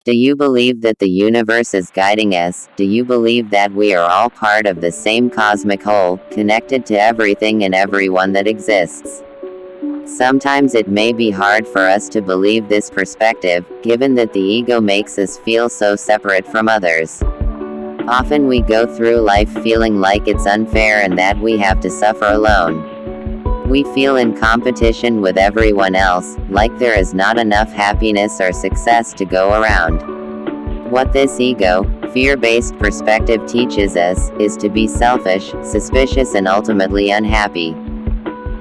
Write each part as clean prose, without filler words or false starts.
Do you believe that the universe is guiding us? Do you believe that we are all part of the same cosmic whole, connected to everything and everyone that exists? Sometimes it may be hard for us to believe this perspective, given that the ego makes us feel so separate from others. Often we go through life feeling like it's unfair and that we have to suffer alone. We feel in competition with everyone else, like there is not enough happiness or success to go around. What this ego, fear-based perspective teaches us, is to be selfish, suspicious and ultimately unhappy.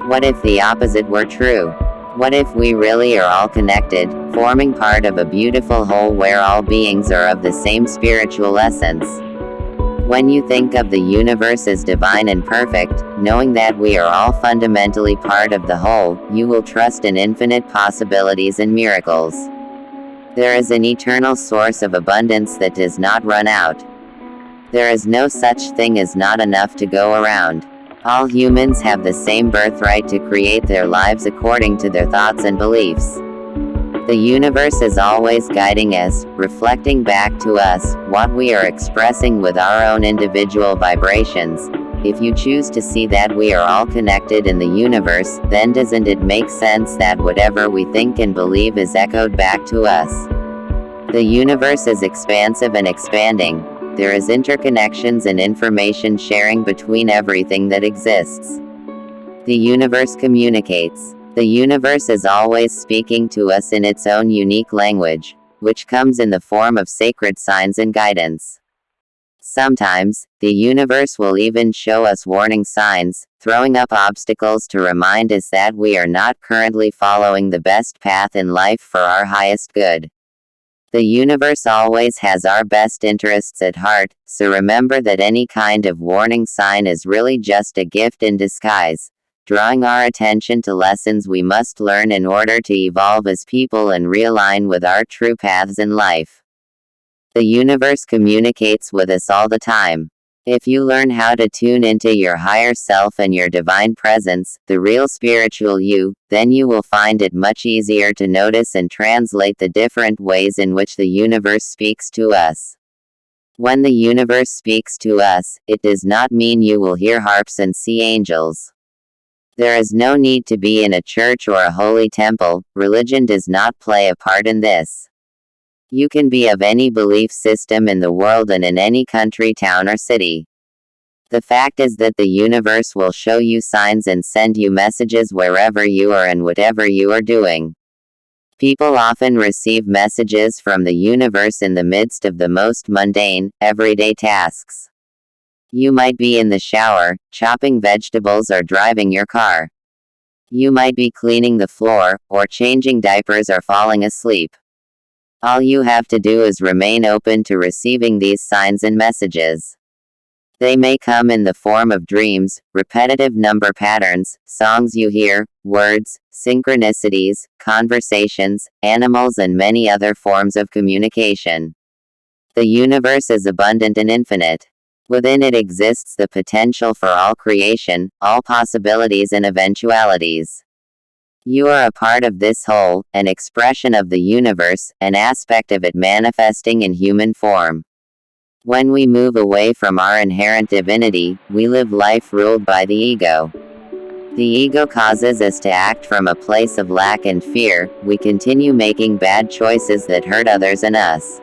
What if the opposite were true? What if we really are all connected, forming part of a beautiful whole where all beings are of the same spiritual essence? When you think of the universe as divine and perfect, knowing that we are all fundamentally part of the whole, you will trust in infinite possibilities and miracles. There is an eternal source of abundance that does not run out. There is no such thing as not enough to go around. All humans have the same birthright to create their lives according to their thoughts and beliefs. The universe is always guiding us, reflecting back to us what we are expressing with our own individual vibrations. If you choose to see that we are all connected in the universe, then doesn't it make sense that whatever we think and believe is echoed back to us? The universe is expansive and expanding. There is interconnections and information sharing between everything that exists. The universe communicates. The universe is always speaking to us in its own unique language, which comes in the form of sacred signs and guidance. Sometimes, the universe will even show us warning signs, throwing up obstacles to remind us that we are not currently following the best path in life for our highest good. The universe always has our best interests at heart, so remember that any kind of warning sign is really just a gift in disguise, drawing our attention to lessons we must learn in order to evolve as people and realign with our true paths in life. The universe communicates with us all the time. If you learn how to tune into your higher self and your divine presence, the real spiritual you, then you will find it much easier to notice and translate the different ways in which the universe speaks to us. When the universe speaks to us, it does not mean you will hear harps and see angels. There is no need to be in a church or a holy temple. Religion does not play a part in this. You can be of any belief system in the world and in any country, town or city. The fact is that the universe will show you signs and send you messages wherever you are and whatever you are doing. People often receive messages from the universe in the midst of the most mundane, everyday tasks. You might be in the shower, chopping vegetables or driving your car. You might be cleaning the floor, or changing diapers or falling asleep. All you have to do is remain open to receiving these signs and messages. They may come in the form of dreams, repetitive number patterns, songs you hear, words, synchronicities, conversations, animals and many other forms of communication. The universe is abundant and infinite. Within it exists the potential for all creation, all possibilities and eventualities. You are a part of this whole, an expression of the universe, an aspect of it manifesting in human form. When we move away from our inherent divinity, we live life ruled by the ego. The ego causes us to act from a place of lack and fear. We continue making bad choices that hurt others and us.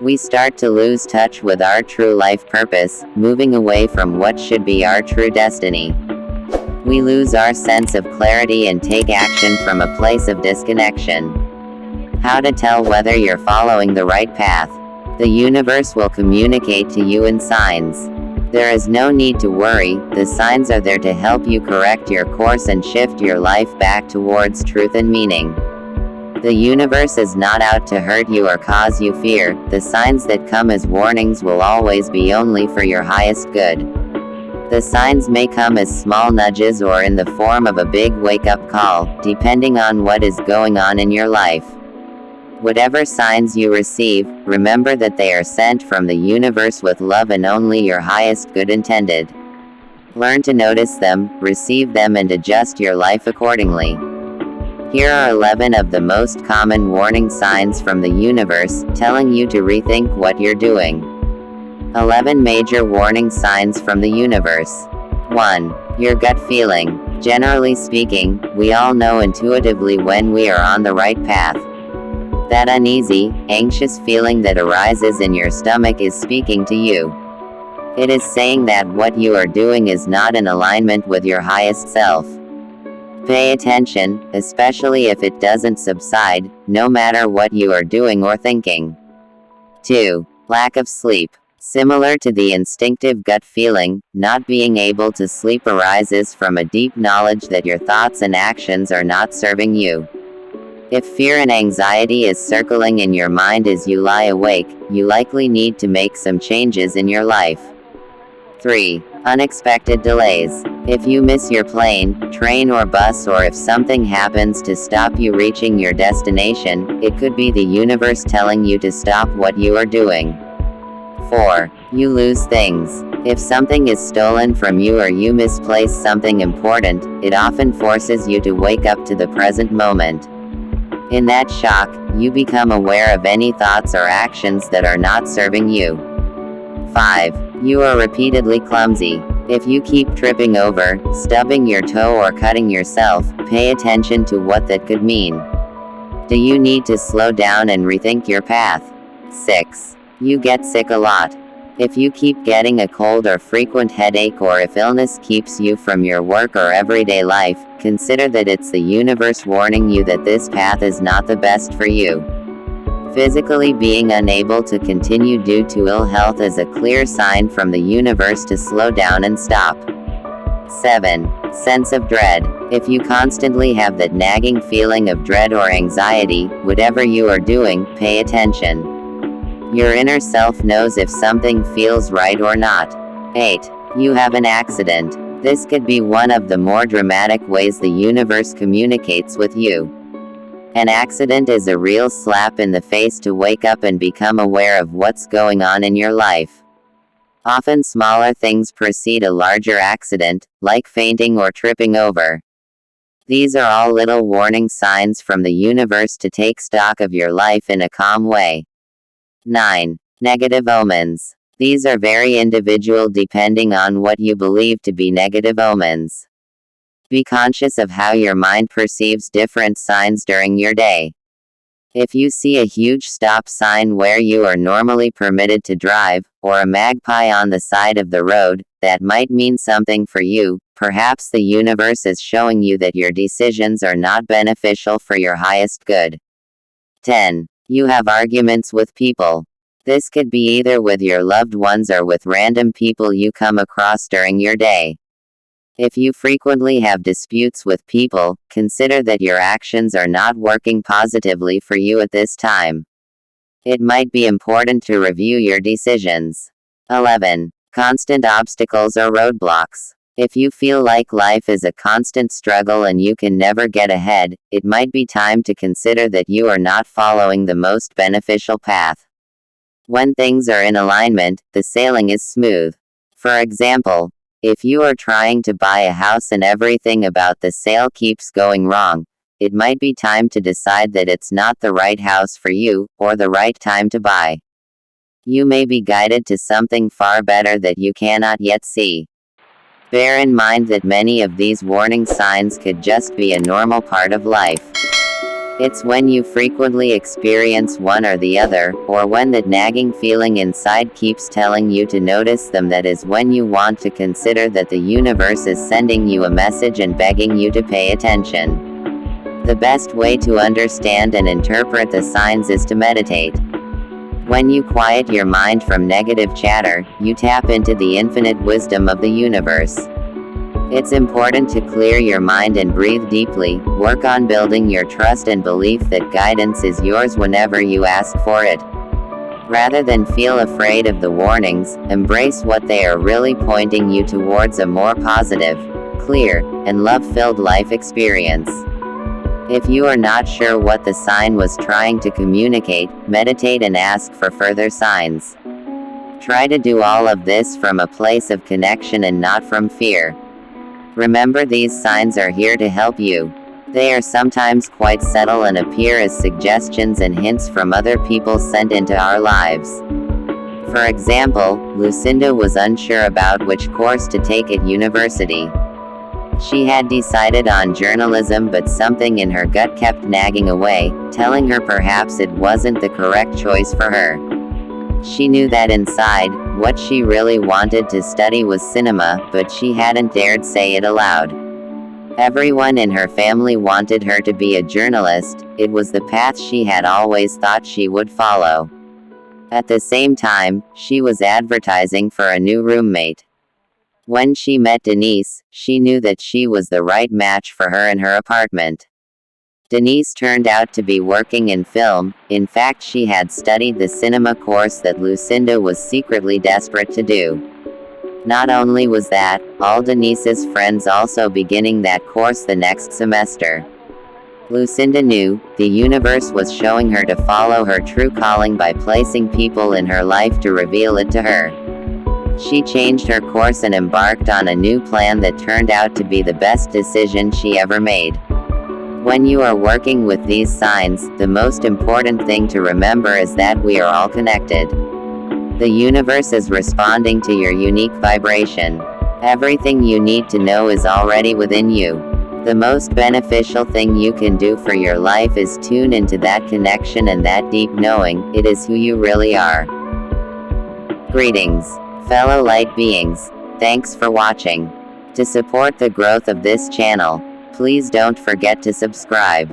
We start to lose touch with our true life purpose, moving away from what should be our true destiny. We lose our sense of clarity and take action from a place of disconnection. How to tell whether you're following the right path? The universe will communicate to you in signs. There is no need to worry, the signs are there to help you correct your course and shift your life back towards truth and meaning. The universe is not out to hurt you or cause you fear. The signs that come as warnings will always be only for your highest good. The signs may come as small nudges or in the form of a big wake-up call, depending on what is going on in your life. Whatever signs you receive, remember that they are sent from the universe with love and only your highest good intended. Learn to notice them, receive them and adjust your life accordingly. Here are 11 of the most common warning signs from the universe, telling you to rethink what you're doing. 11 major warning signs from the universe. 1. Your gut feeling. Generally speaking, we all know intuitively when we are on the right path. That uneasy, anxious feeling that arises in your stomach is speaking to you. It is saying that what you are doing is not in alignment with your highest self. Pay attention, especially if it doesn't subside, no matter what you are doing or thinking. 2. Lack of sleep. Similar to the instinctive gut feeling, not being able to sleep arises from a deep knowledge that your thoughts and actions are not serving you. If fear and anxiety is circling in your mind as you lie awake, you likely need to make some changes in your life. 3. Unexpected delays. If you miss your plane, train or bus, or if something happens to stop you reaching your destination, it could be the universe telling you to stop what you are doing. 4. You lose things. If something is stolen from you or you misplace something important, it often forces you to wake up to the present moment. In that shock, you become aware of any thoughts or actions that are not serving you. 5. You are repeatedly clumsy. If you keep tripping over, stubbing your toe or cutting yourself, pay attention to what that could mean. Do you need to slow down and rethink your path? 6. You get sick a lot. If you keep getting a cold or frequent headache, or if illness keeps you from your work or everyday life, consider that it's the universe warning you that this path is not the best for you. Physically being unable to continue due to ill health is a clear sign from the universe to slow down and stop. 7. Sense of dread. If you constantly have that nagging feeling of dread or anxiety, whatever you are doing, pay attention. Your inner self knows if something feels right or not. 8. You have an accident. This could be one of the more dramatic ways the universe communicates with you. An accident is a real slap in the face to wake up and become aware of what's going on in your life. Often smaller things precede a larger accident, like fainting or tripping over. These are all little warning signs from the universe to take stock of your life in a calm way. 9. Negative omens. These are very individual depending on what you believe to be negative omens. Be conscious of how your mind perceives different signs during your day. If you see a huge stop sign where you are normally permitted to drive, or a magpie on the side of the road, that might mean something for you. Perhaps the universe is showing you that your decisions are not beneficial for your highest good. 10. You have arguments with people. This could be either with your loved ones or with random people you come across during your day. If you frequently have disputes with people, consider that your actions are not working positively for you at this time. It might be important to review your decisions. 11. Constant obstacles or roadblocks. If you feel like life is a constant struggle and you can never get ahead, it might be time to consider that you are not following the most beneficial path. When things are in alignment, the sailing is smooth. For example, if you are trying to buy a house and everything about the sale keeps going wrong, it might be time to decide that it's not the right house for you, or the right time to buy. You may be guided to something far better that you cannot yet see. Bear in mind that many of these warning signs could just be a normal part of life. It's when you frequently experience one or the other, or when that nagging feeling inside keeps telling you to notice them, that is when you want to consider that the universe is sending you a message and begging you to pay attention. The best way to understand and interpret the signs is to meditate. When you quiet your mind from negative chatter, you tap into the infinite wisdom of the universe. It's important to clear your mind and breathe deeply. Work on building your trust and belief that guidance is yours whenever you ask for it. Rather than feel afraid of the warnings, embrace what they are really pointing you towards: a more positive, clear, and love-filled life experience. If you are not sure what the sign was trying to communicate, meditate and ask for further signs. Try to do all of this from a place of connection and not from fear. Remember, these signs are here to help you. They are sometimes quite subtle and appear as suggestions and hints from other people sent into our lives. For example, Lucinda was unsure about which course to take at university. She had decided on journalism, but something in her gut kept nagging away, telling her perhaps it wasn't the correct choice for her. She knew that inside, what she really wanted to study was cinema, but she hadn't dared say it aloud. Everyone in her family wanted her to be a journalist. It was the path she had always thought she would follow. At the same time, she was advertising for a new roommate. When she met Denise, she knew that she was the right match for her in her apartment. Denise turned out to be working in film. In fact, she had studied the cinema course that Lucinda was secretly desperate to do. Not only was that, all Denise's friends also beginning that course the next semester. Lucinda knew, the universe was showing her to follow her true calling by placing people in her life to reveal it to her. She changed her course and embarked on a new plan that turned out to be the best decision she ever made. When you are working with these signs, the most important thing to remember is that we are all connected. The universe is responding to your unique vibration. Everything you need to know is already within you. The most beneficial thing you can do for your life is tune into that connection and that deep knowing. It is who you really are. Greetings, fellow light beings. Thanks for watching. To support the growth of this channel, please don't forget to subscribe.